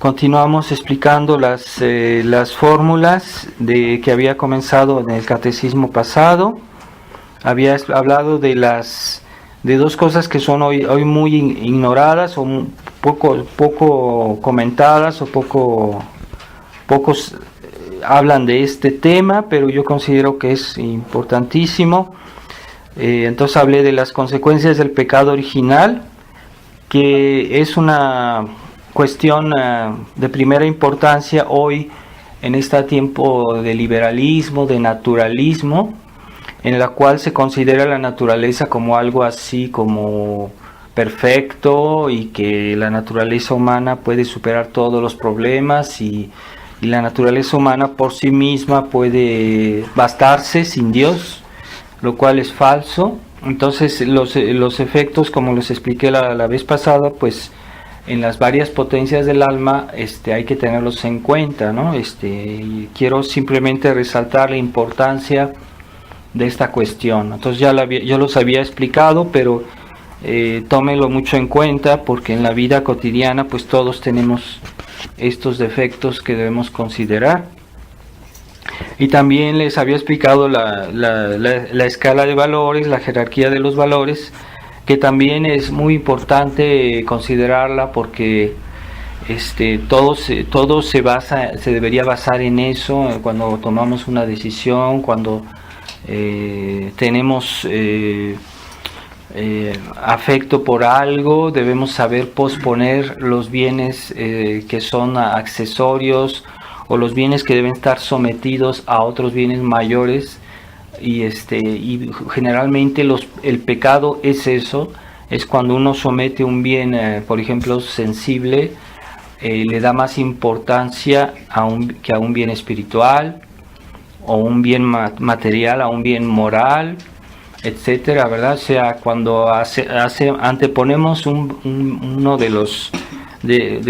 Continuamos explicando las fórmulas que había comenzado en el catecismo pasado. Había hablado de dos cosas que son hoy muy ignoradas o poco comentadas o pocos hablan de este tema, pero yo considero que es importantísimo. Entonces hablé de las consecuencias del pecado original, que es una cuestión de primera importancia hoy en este tiempo de liberalismo, de naturalismo, en la cual se considera la naturaleza como algo así como perfecto y que la naturaleza humana puede superar todos los problemas y la naturaleza humana por sí misma puede bastarse sin Dios, lo cual es falso. Entonces los efectos, como les expliqué la vez pasada, pues en las varias potencias del alma hay que tenerlos en cuenta, ¿no? Y quiero simplemente resaltar la importancia de esta cuestión. Entonces yo los había explicado, pero tómenlo mucho en cuenta, porque en la vida cotidiana pues todos tenemos estos defectos que debemos considerar. Y también les había explicado la escala de valores, la jerarquía de los valores, que también es muy importante considerarla, porque todo se debería basar en eso cuando tomamos una decisión, cuando tenemos afecto por algo. Debemos saber posponer los bienes que son accesorios, o los bienes que deben estar sometidos a otros bienes mayores. Y generalmente el pecado es eso, es cuando uno somete un bien, por ejemplo, sensible, le da más importancia que a un bien espiritual, o un bien material, a un bien moral, etcétera, ¿verdad? O sea, cuando anteponemos uno de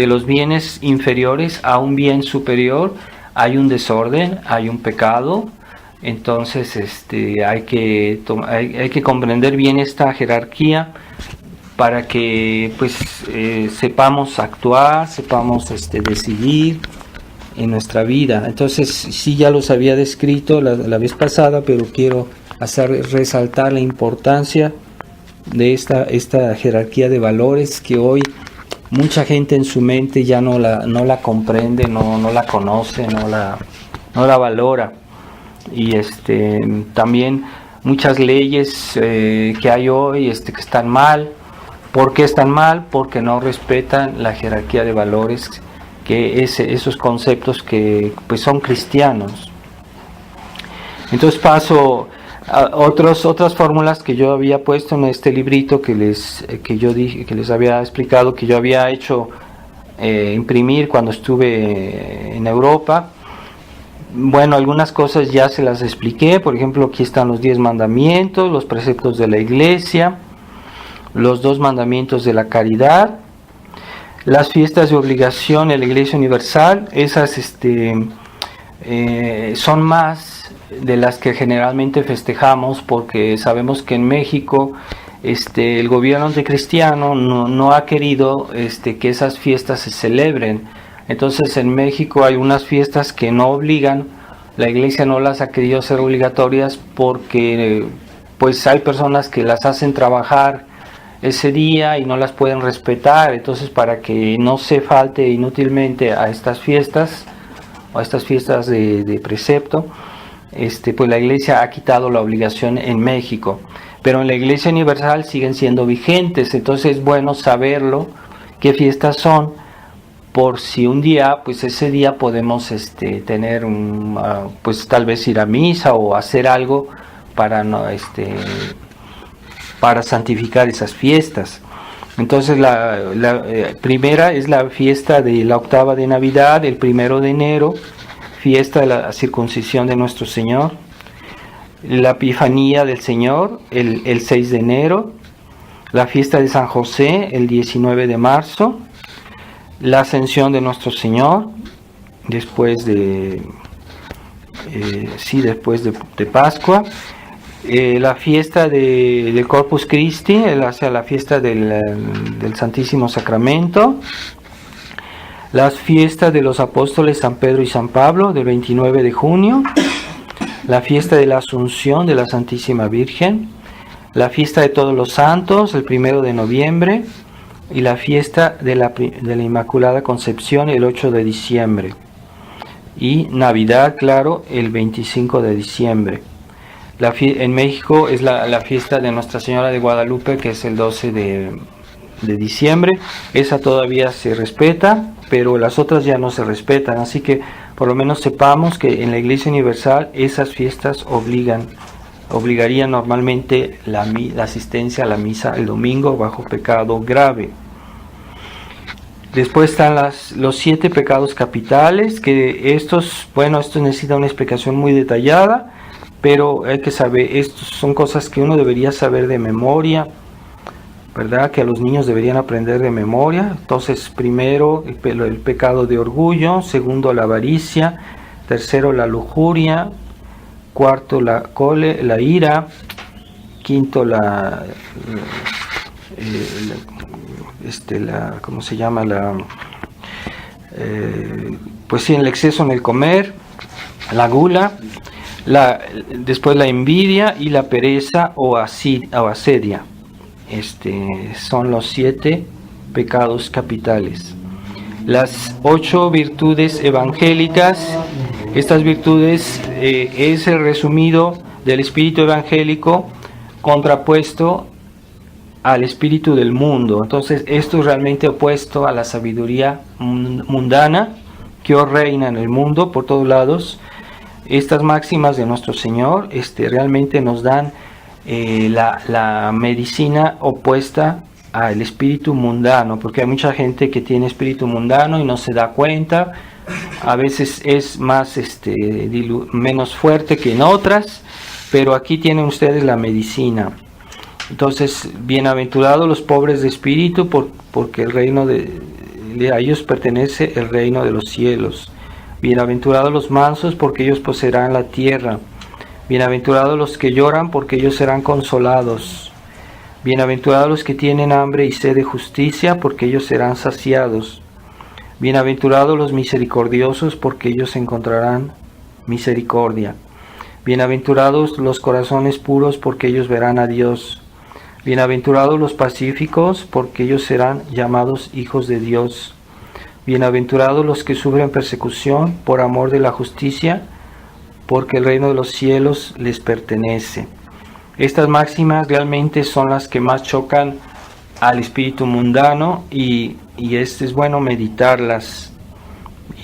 los bienes inferiores a un bien superior, hay un desorden, hay un pecado. Entonces hay que comprender bien esta jerarquía para que pues sepamos actuar, sepamos decidir en nuestra vida. Entonces sí, ya los había descrito la vez pasada, pero quiero resaltar la importancia de esta jerarquía de valores, que hoy mucha gente en su mente ya no la comprende, no la conoce, no la valora. Y también muchas leyes que hay hoy que están mal. ¿Por qué están mal? Porque no respetan la jerarquía de valores, que esos conceptos que pues son cristianos. Entonces paso a otras fórmulas que yo había puesto en este librito que les había explicado, que yo había hecho imprimir cuando estuve en Europa. Bueno, algunas cosas ya se las expliqué. Por ejemplo, aquí están los 10 mandamientos, los preceptos de la iglesia, los 2 mandamientos de la caridad, las fiestas de obligación en la Iglesia Universal. Esas son más de las que generalmente festejamos, porque sabemos que en México el gobierno anticristiano no ha querido que esas fiestas se celebren. Entonces en México hay unas fiestas que no obligan, la iglesia no las ha querido hacer obligatorias, porque pues hay personas que las hacen trabajar ese día y no las pueden respetar. Entonces, para que no se falte inútilmente a estas fiestas, o a estas fiestas de precepto, pues la iglesia ha quitado la obligación en México, pero en la Iglesia Universal siguen siendo vigentes. Entonces es bueno saberlo, qué fiestas son, por si un día, pues ese día podemos tener pues tal vez ir a misa o hacer algo para para santificar esas fiestas. Entonces la primera es la fiesta de la octava de Navidad, el 1 de enero, fiesta de la circuncisión de nuestro Señor. La Epifanía del Señor, el 6 de enero. La fiesta de San José, el 19 de marzo. La Ascensión de nuestro Señor, después de Pascua. La fiesta del Corpus Christi, la fiesta del Santísimo Sacramento. Las fiestas de los apóstoles San Pedro y San Pablo, del 29 de junio. La fiesta de la Asunción de la Santísima Virgen. La fiesta de todos los santos, el 1 de noviembre. Y la fiesta de la Inmaculada Concepción, el 8 de diciembre. Y Navidad, claro, el 25 de diciembre. En México es la fiesta de Nuestra Señora de Guadalupe, que es el 12 de diciembre. Esa todavía se respeta, pero las otras ya no se respetan. Así que por lo menos sepamos que en la Iglesia Universal esas fiestas obligarían normalmente la asistencia a la misa el domingo bajo pecado grave. Después están los 7 pecados capitales, que estos necesitan una explicación muy detallada, pero hay que saber, estos son cosas que uno debería saber de memoria, ¿verdad? Que a los niños deberían aprender de memoria. Entonces, primero el pecado de orgullo, segundo la avaricia, tercero la lujuria, cuarto la ira, quinto ¿cómo se llama? El exceso en el comer, la gula, después la envidia y la pereza o asedia. Son los 7 pecados capitales. Las 8 virtudes evangélicas, estas virtudes es el resumido del espíritu evangélico contrapuesto al espíritu del mundo. Entonces esto es realmente opuesto a la sabiduría mundana que hoy reina en el mundo por todos lados. Estas máximas de nuestro Señor realmente nos dan la medicina opuesta al espíritu mundano, porque hay mucha gente que tiene espíritu mundano y no se da cuenta. A veces es más menos fuerte que en otras, pero aquí tienen ustedes la medicina. Entonces, bienaventurados los pobres de espíritu, porque el reino a ellos pertenece el reino de los cielos. Bienaventurados los mansos, porque ellos poseerán la tierra. Bienaventurados los que lloran, porque ellos serán consolados. Bienaventurados los que tienen hambre y sed de justicia, porque ellos serán saciados. Bienaventurados los misericordiosos, porque ellos encontrarán misericordia. Bienaventurados los corazones puros, porque ellos verán a Dios. Bienaventurados los pacíficos, porque ellos serán llamados hijos de Dios. Bienaventurados los que sufren persecución por amor de la justicia, porque el reino de los cielos les pertenece. Estas máximas realmente son las que más chocan al espíritu mundano y es bueno meditarlas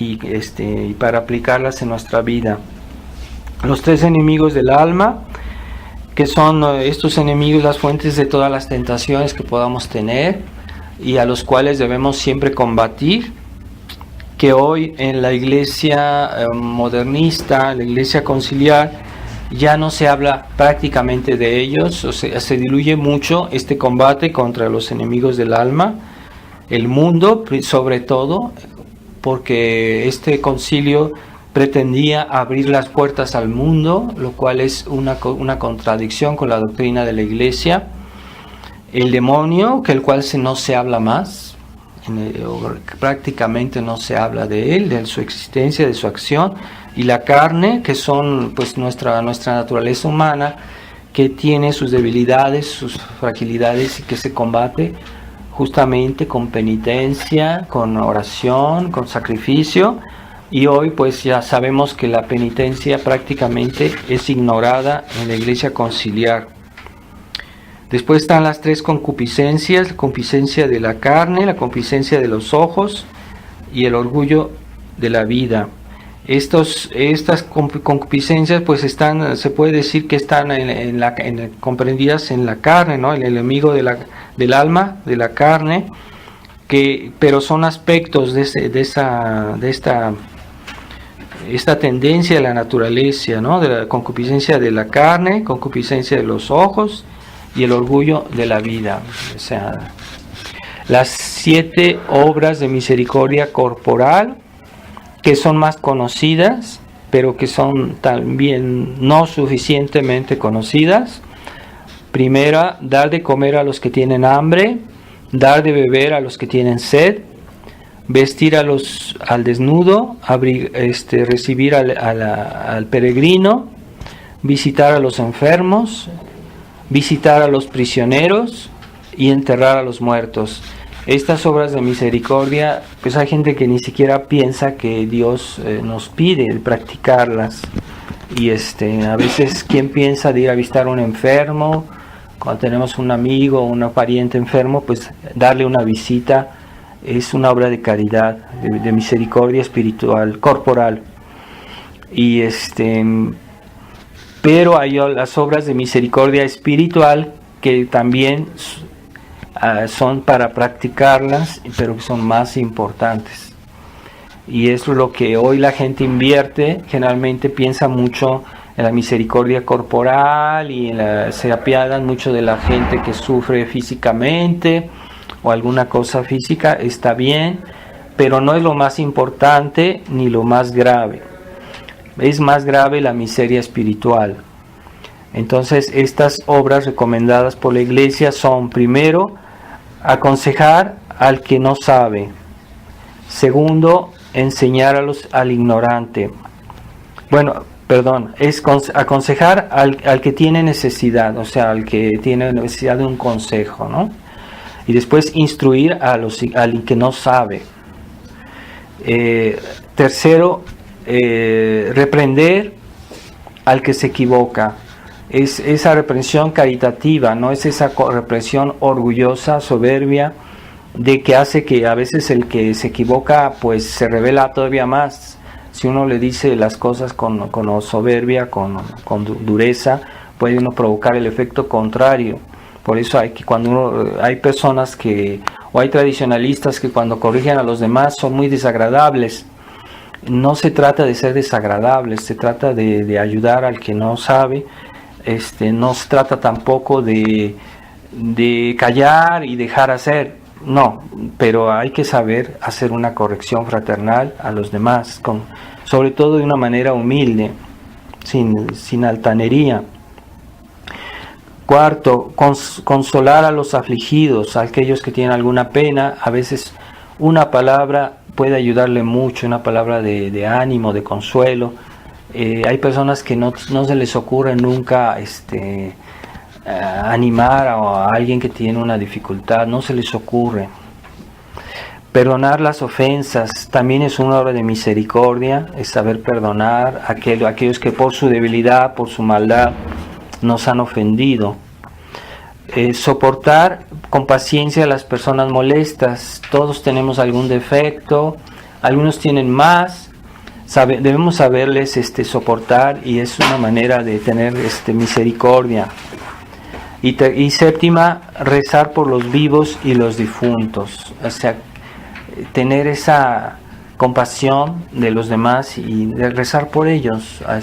y para aplicarlas en nuestra vida. Los 3 enemigos del alma, que son estos enemigos las fuentes de todas las tentaciones que podamos tener y a los cuales debemos siempre combatir, que hoy en la iglesia modernista, la iglesia conciliar, ya no se habla prácticamente de ellos, o sea, se diluye mucho este combate contra los enemigos del alma, el mundo sobre todo, porque este concilio pretendía abrir las puertas al mundo, lo cual es una contradicción con la doctrina de la iglesia. El demonio, que el cual no se habla más, prácticamente no se habla de él, de su existencia, de su acción, y la carne, que son pues nuestra naturaleza humana, que tiene sus debilidades, sus fragilidades y que se combate justamente con penitencia, con oración, con sacrificio. Y hoy pues ya sabemos que la penitencia prácticamente es ignorada en la iglesia conciliar. Después están las 3 concupiscencias: la concupiscencia de la carne, la concupiscencia de los ojos y el orgullo de la vida. Estas concupiscencias pues se puede decir que están comprendidas en la carne, ¿no? El enemigo del alma, de la carne, pero son aspectos de esta tendencia de la naturaleza, ¿no? De la concupiscencia de la carne, concupiscencia de los ojos y el orgullo de la vida. O sea, las 7 obras de misericordia corporal, que son más conocidas, pero que son también no suficientemente conocidas. Primera, dar de comer a los que tienen hambre, dar de beber a los que tienen sed, vestir al desnudo, recibir al peregrino, visitar a los enfermos, visitar a los prisioneros y enterrar a los muertos. Estas obras de misericordia, pues hay gente que ni siquiera piensa que Dios nos pide practicarlas. Y a veces, ¿quién piensa de ir a visitar a un enfermo? Cuando tenemos un amigo o un pariente enfermo, pues darle una visita es una obra de caridad, de misericordia espiritual, corporal. Y pero hay las obras de misericordia espiritual que también son para practicarlas, pero que son más importantes. Y eso es lo que hoy la gente invierte. Generalmente piensa mucho en la misericordia corporal y se apiadan mucho de la gente que sufre físicamente o alguna cosa física. Está bien, pero no es lo más importante ni lo más grave. Es más grave la miseria espiritual. Entonces, estas obras recomendadas por la Iglesia son, primero, aconsejar al que no sabe. Segundo, enseñar al ignorante. Es aconsejar al que tiene necesidad, o sea, al que tiene necesidad de un consejo, ¿no? Y después instruir al que no sabe. Tercero, reprender al que se equivoca. Es esa reprensión caritativa, no es esa represión orgullosa, soberbia, de que hace que a veces el que se equivoca pues se revela todavía más. Si uno le dice las cosas con soberbia, con dureza, puede uno provocar el efecto contrario. Por eso hay personas o hay tradicionalistas que cuando corrigen a los demás son muy desagradables. No se trata de ser desagradables, se trata de ayudar al que no sabe. No se trata tampoco de callar y dejar hacer, no, pero hay que saber hacer una corrección fraternal a los demás, sobre todo de una manera humilde, sin altanería. Cuarto, consolar a los afligidos, a aquellos que tienen alguna pena. A veces una palabra puede ayudarle mucho, una palabra de ánimo, de consuelo. Hay personas que no se les ocurre nunca animar a alguien que tiene una dificultad, no se les ocurre. Perdonar las ofensas también es una obra de misericordia, es saber perdonar a aquellos que por su debilidad, por su maldad, nos han ofendido. Soportar con paciencia a las personas molestas. Todos tenemos algún defecto, algunos tienen más. Debemos saberles soportar, y es una manera de tener misericordia. Y séptima, rezar por los vivos y los difuntos, o sea, tener esa compasión de los demás y de rezar por ellos, a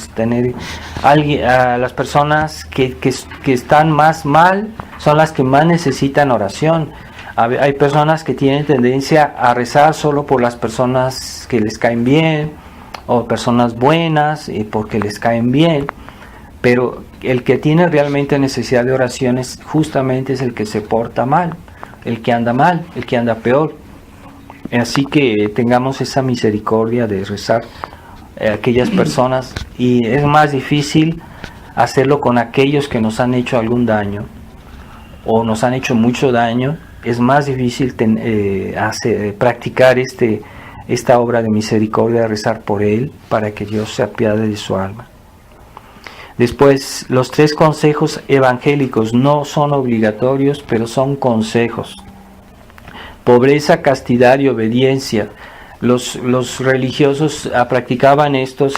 las personas que están más mal son las que más necesitan oración. Hay personas que tienen tendencia a rezar solo por las personas que les caen bien, o personas buenas porque les caen bien, pero el que tiene realmente necesidad de oraciones justamente es el que se porta mal, el que anda mal, el que anda peor. Así que tengamos esa misericordia de rezar a aquellas personas, y es más difícil hacerlo con aquellos que nos han hecho algún daño o nos han hecho mucho daño. Es más difícil practicar esta obra de misericordia, rezar por él para que Dios se apiade de su alma. Después, los 3 consejos evangélicos no son obligatorios, pero son consejos. Pobreza, castidad y obediencia. Los religiosos practicaban estos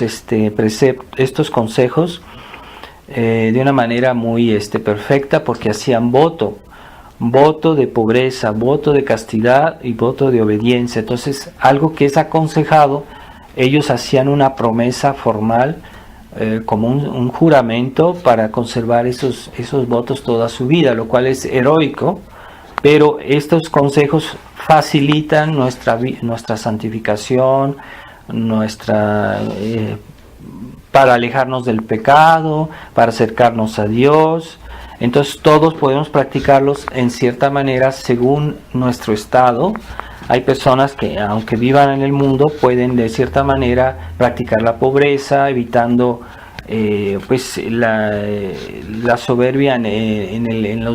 consejos de una manera muy perfecta, porque hacían voto de pobreza, voto de castidad y voto de obediencia. Entonces, algo que es aconsejado, ellos hacían una promesa formal, como un juramento para conservar esos votos toda su vida, lo cual es heroico, pero estos consejos facilitan nuestra santificación, para alejarnos del pecado, para acercarnos a Dios. Entonces todos podemos practicarlos en cierta manera según nuestro estado. Hay personas que, aunque vivan en el mundo, pueden de cierta manera practicar la pobreza, evitando pues la soberbia en el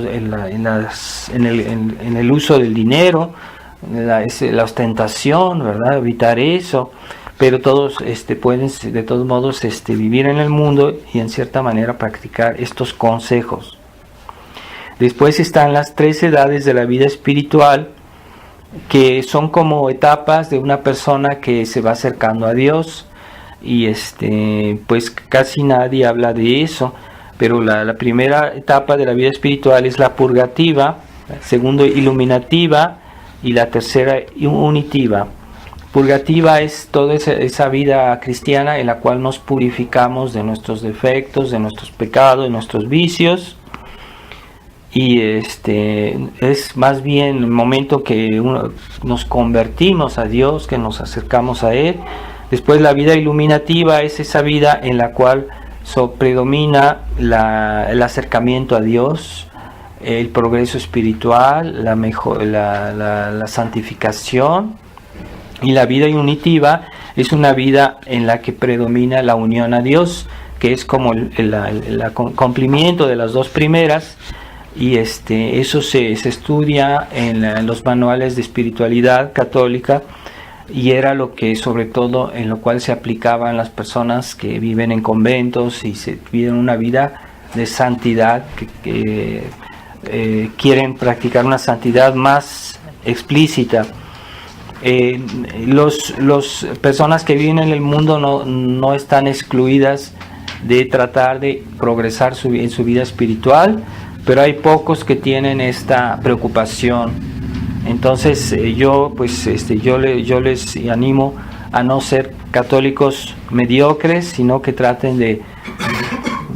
uso del dinero, la ostentación, ¿verdad? Evitar eso. Pero todos pueden de todos modos vivir en el mundo y en cierta manera practicar estos consejos. Después están las 3 edades de la vida espiritual, que son como etapas de una persona que se va acercando a Dios, y pues casi nadie habla de eso, pero la primera etapa de la vida espiritual es la purgativa, la segunda iluminativa y la tercera unitiva. Purgativa es toda esa vida cristiana en la cual nos purificamos de nuestros defectos, de nuestros pecados, de nuestros vicios, y es más bien el momento que nos convertimos a Dios, que nos acercamos a Él. Después la vida iluminativa es esa vida en la cual predomina el acercamiento a Dios, el progreso espiritual, la santificación. Y la vida unitiva es una vida en la que predomina la unión a Dios, que es como el cumplimiento de las 2 primeras, y eso se estudia en los manuales de espiritualidad católica, y era lo que sobre todo en lo cual se aplicaban las personas que viven en conventos y se viven una vida de santidad, que quieren practicar una santidad más explícita. Las personas que viven en el mundo no están excluidas de tratar de progresar en su vida espiritual, pero hay pocos que tienen esta preocupación. Entonces yo les animo a no ser católicos mediocres, sino que traten de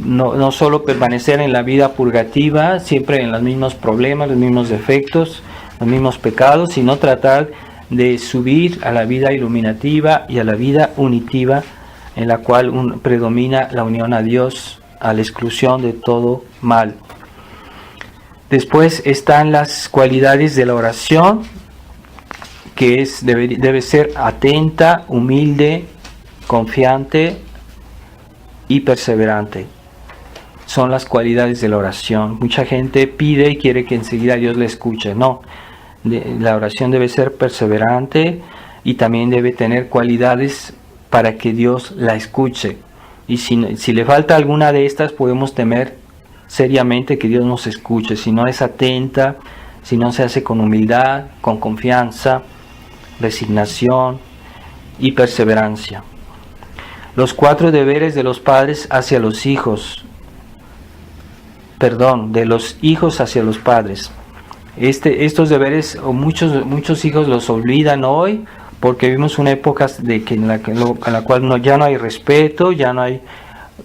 no solo permanecer en la vida purgativa, siempre en los mismos problemas, los mismos defectos, los mismos pecados, sino tratar de subir a la vida iluminativa y a la vida unitiva, en la cual predomina la unión a Dios a la exclusión de todo mal. Después están las cualidades de la oración, que debe ser atenta, humilde, confiante y perseverante. Son las cualidades de la oración. Mucha gente pide y quiere que enseguida Dios le escuche. No. La oración debe ser perseverante y también debe tener cualidades para que Dios la escuche. Y si le falta alguna de estas, podemos temer seriamente que Dios nos escuche. Si no es atenta, si no se hace con humildad, con confianza, resignación y perseverancia. Los 4 deberes de los padres hacia los hijos. De los hijos hacia los padres. Estos deberes muchos hijos los olvidan hoy, porque vivimos una época en la cual ya no hay respeto, ya no hay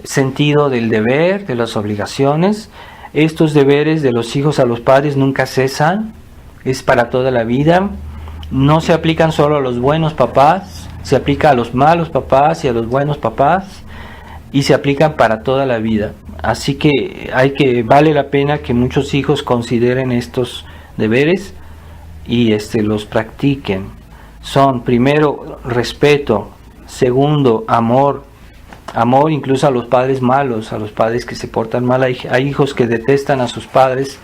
sentido del deber, de las obligaciones. Estos deberes de los hijos a los padres nunca cesan, es para toda la vida. No se aplican solo a los buenos papás, se aplica a los malos papás y a los buenos papás, y se aplican para toda la vida. Así que vale la pena que muchos hijos consideren estos deberes y los practiquen. Son, primero, respeto; segundo, amor incluso a los padres malos, a los padres que se portan mal. Hay hijos que detestan a sus padres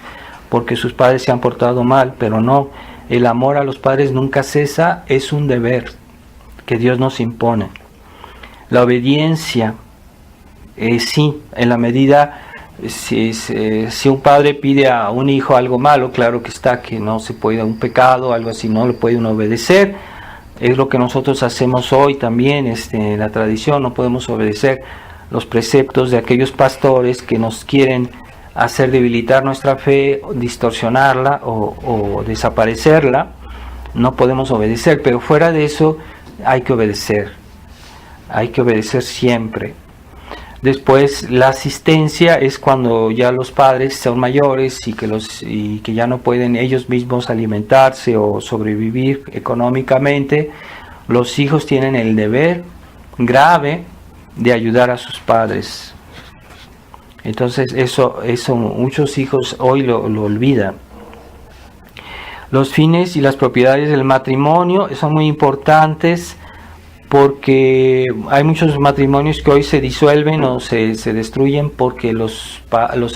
porque sus padres se han portado mal, pero no, el amor a los padres nunca cesa, es un deber que Dios nos impone. La obediencia, sí, en la medida, si un padre pide a un hijo algo malo, claro que está, que no se puede, un pecado, algo así, no lo puede uno obedecer. Es lo que nosotros hacemos hoy también, en la tradición. No podemos obedecer los preceptos de aquellos pastores que nos quieren hacer debilitar nuestra fe, distorsionarla o desaparecerla. No podemos obedecer, pero fuera de eso hay que obedecer siempre. Después, la asistencia es cuando ya los padres son mayores y que ya no pueden ellos mismos alimentarse o sobrevivir económicamente. Los hijos tienen el deber grave de ayudar a sus padres. Entonces eso muchos hijos hoy lo olvidan. Los fines y las propiedades del matrimonio son muy importantes porque hay muchos matrimonios que hoy se disuelven o se destruyen porque los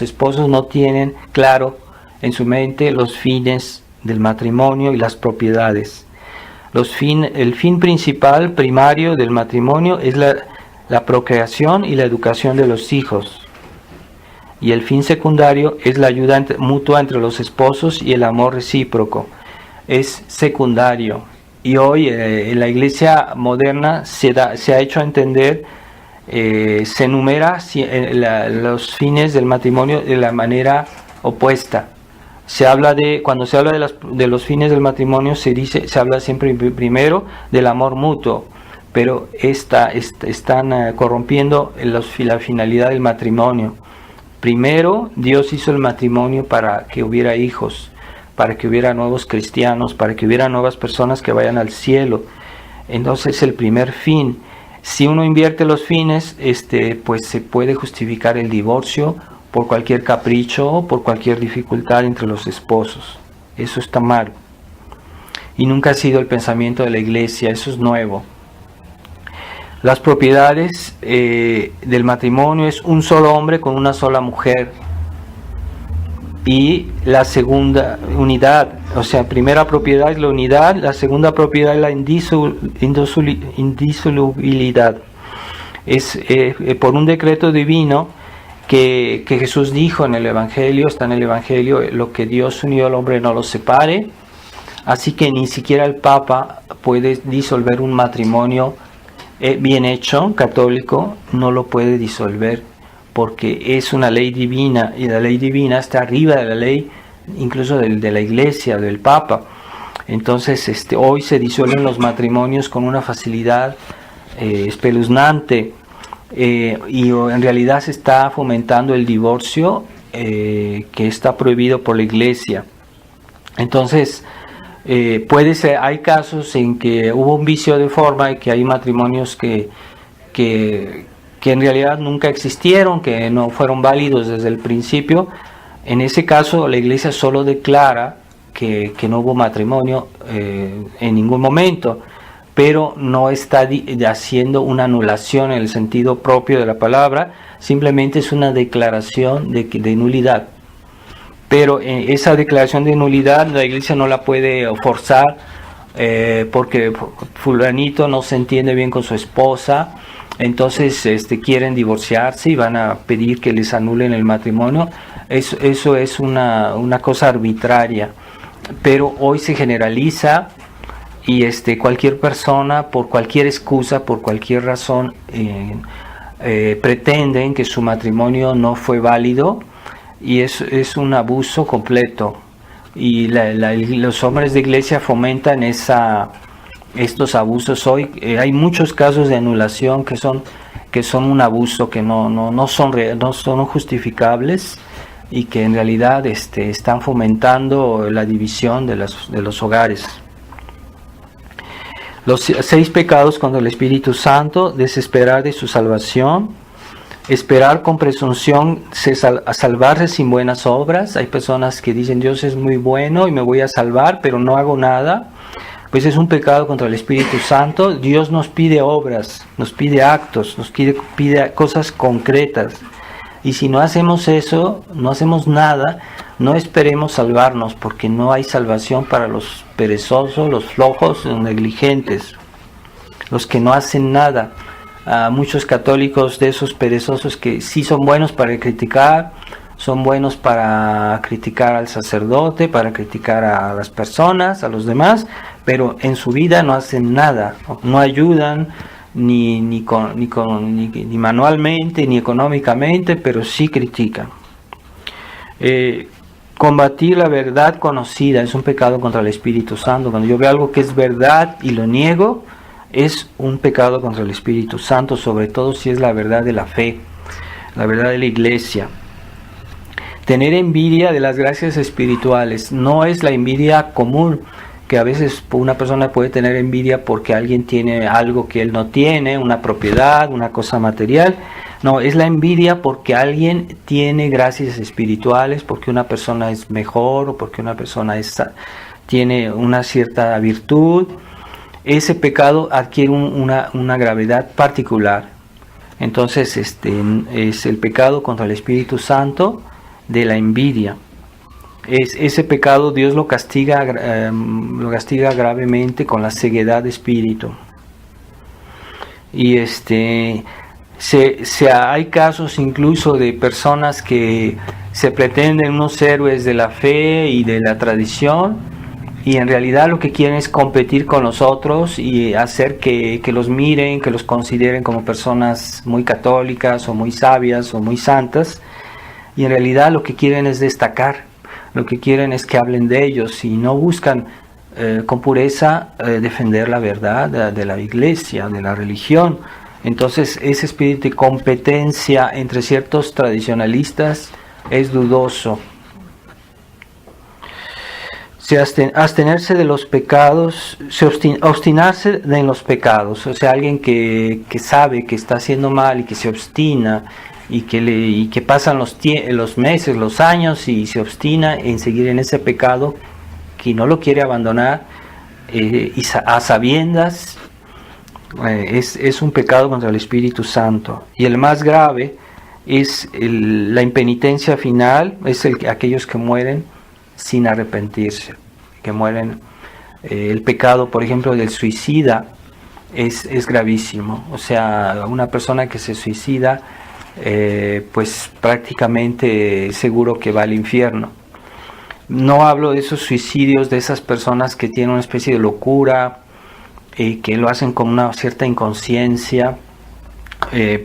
esposos no tienen claro en su mente los fines del matrimonio y las propiedades. El fin principal, primario del matrimonio es la procreación y la educación de los hijos. Y el fin secundario es la ayuda mutua entre los esposos y el amor recíproco. Es secundario. Y hoy en la iglesia moderna se ha hecho entender, se enumera los fines del matrimonio de la manera opuesta. Cuando se habla de los fines del matrimonio se habla siempre primero del amor mutuo, pero están corrompiendo la finalidad del matrimonio. Primero, Dios hizo el matrimonio para que hubiera hijos, para que hubiera nuevos cristianos, para que hubiera nuevas personas que vayan al cielo. Entonces, el primer fin. Si uno invierte los fines, pues se puede justificar el divorcio por cualquier capricho o por cualquier dificultad entre los esposos. Eso está mal. Y nunca ha sido el pensamiento de la iglesia, eso es nuevo. Las propiedades del matrimonio es un solo hombre con una sola mujer. Y la segunda unidad, o sea, primera propiedad es la unidad, la segunda propiedad es la indisolubilidad. Es por un decreto divino que Jesús dijo en el Evangelio, está en el Evangelio, lo que Dios unió al hombre no lo separe. Así que ni siquiera el Papa puede disolver un matrimonio bien hecho, católico, no lo puede disolver porque es una ley divina y la ley divina está arriba de la ley incluso de la iglesia, del Papa. Entonces hoy se disuelven los matrimonios con una facilidad espeluznante y en realidad se está fomentando el divorcio que está prohibido por la iglesia. Entonces puede ser, hay casos en que hubo un vicio de forma y que hay matrimonios que en realidad nunca existieron, que no fueron válidos desde el principio. En ese caso la iglesia solo declara que no hubo matrimonio en ningún momento, pero no está haciendo una anulación en el sentido propio de la palabra, simplemente es una declaración de nulidad. Pero esa declaración de nulidad la iglesia no la puede forzar porque fulanito no se entiende bien con su esposa, entonces quieren divorciarse y van a pedir que les anulen el matrimonio. Eso es una cosa arbitraria, pero hoy se generaliza y cualquier persona por cualquier excusa, por cualquier razón pretenden que su matrimonio no fue válido. Y es un abuso completo y los hombres de iglesia fomentan estos abusos hoy. Hay muchos casos de anulación que son un abuso, que no son justificables y que en realidad están fomentando la división de los hogares. Los 6 pecados contra el Espíritu Santo: desesperar de su salvación, esperar con presunción a salvarse sin buenas obras. Hay personas que dicen Dios es muy bueno y me voy a salvar, pero no hago nada. Pues es un pecado contra el Espíritu Santo. Dios nos pide obras, nos pide actos, nos pide cosas concretas. Y si no hacemos eso, no hacemos nada, no esperemos salvarnos, porque no hay salvación para los perezosos, los flojos, los negligentes, los que no hacen nada. Muchos católicos de esos perezosos que sí son buenos para criticar, son buenos para criticar al sacerdote, para criticar a las personas, a los demás, pero en su vida no hacen nada, no ayudan ni manualmente ni económicamente, pero sí critican. Combatir la verdad conocida es un pecado contra el Espíritu Santo. Cuando yo veo algo que es verdad y lo niego, es un pecado contra el Espíritu Santo, sobre todo si es la verdad de la fe, la verdad de la iglesia. Tener envidia de las gracias espirituales no es la envidia común, que a veces una persona puede tener envidia porque alguien tiene algo que él no tiene, una propiedad, una cosa material. No, es la envidia porque alguien tiene gracias espirituales, porque una persona es mejor o porque una persona tiene una cierta virtud, ese pecado adquiere una gravedad particular. Entonces es el pecado contra el Espíritu Santo de la envidia. Ese pecado Dios lo castiga gravemente con la ceguedad de espíritu. Y hay casos incluso de personas que se pretenden unos héroes de la fe y de la tradición, y en realidad lo que quieren es competir con los otros y hacer que los miren, que los consideren como personas muy católicas o muy sabias o muy santas, y en realidad lo que quieren es destacar, lo que quieren es que hablen de ellos y no buscan con pureza defender la verdad de la iglesia, de la religión. Entonces ese espíritu de competencia entre ciertos tradicionalistas es dudoso. Abstenerse de los pecados, obstinarse en los pecados, o sea, alguien que sabe que está haciendo mal y que se obstina y que pasan los meses, los años y se obstina en seguir en ese pecado, que no lo quiere abandonar, y a sabiendas, es un pecado contra el Espíritu Santo. Y el más grave es la impenitencia final, es aquellos que mueren sin arrepentirse, que mueren. El pecado, por ejemplo, del suicida es gravísimo. O sea, una persona que se suicida, pues prácticamente seguro que va al infierno. No hablo de esos suicidios, de esas personas que tienen una especie de locura, que lo hacen con una cierta inconsciencia,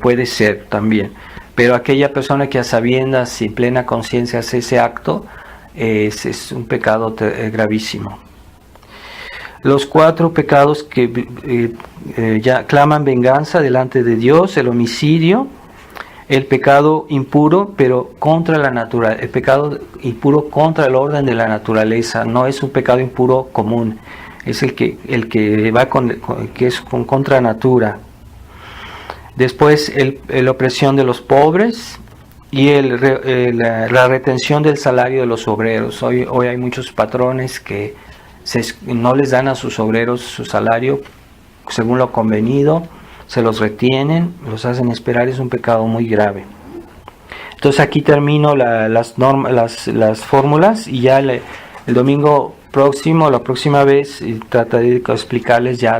puede ser también. Pero aquella persona que a sabiendas, sin plena conciencia, hace ese acto, es un pecado gravísimo. Los 4 pecados que ya claman venganza delante de Dios: el homicidio, el pecado impuro, pero contra la naturaleza, el pecado impuro contra el orden de la naturaleza, no es un pecado impuro común, es el que va que es contra natura. Después la opresión de los pobres y la retención del salario de los obreros. Hoy hay muchos patrones que no les dan a sus obreros su salario según lo convenido, se los retienen, los hacen esperar, es un pecado muy grave. Entonces aquí termino las fórmulas, y ya el domingo próximo, la próxima vez, trataré de explicarles ya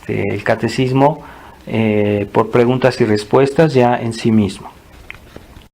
el catecismo por preguntas y respuestas ya en sí mismo.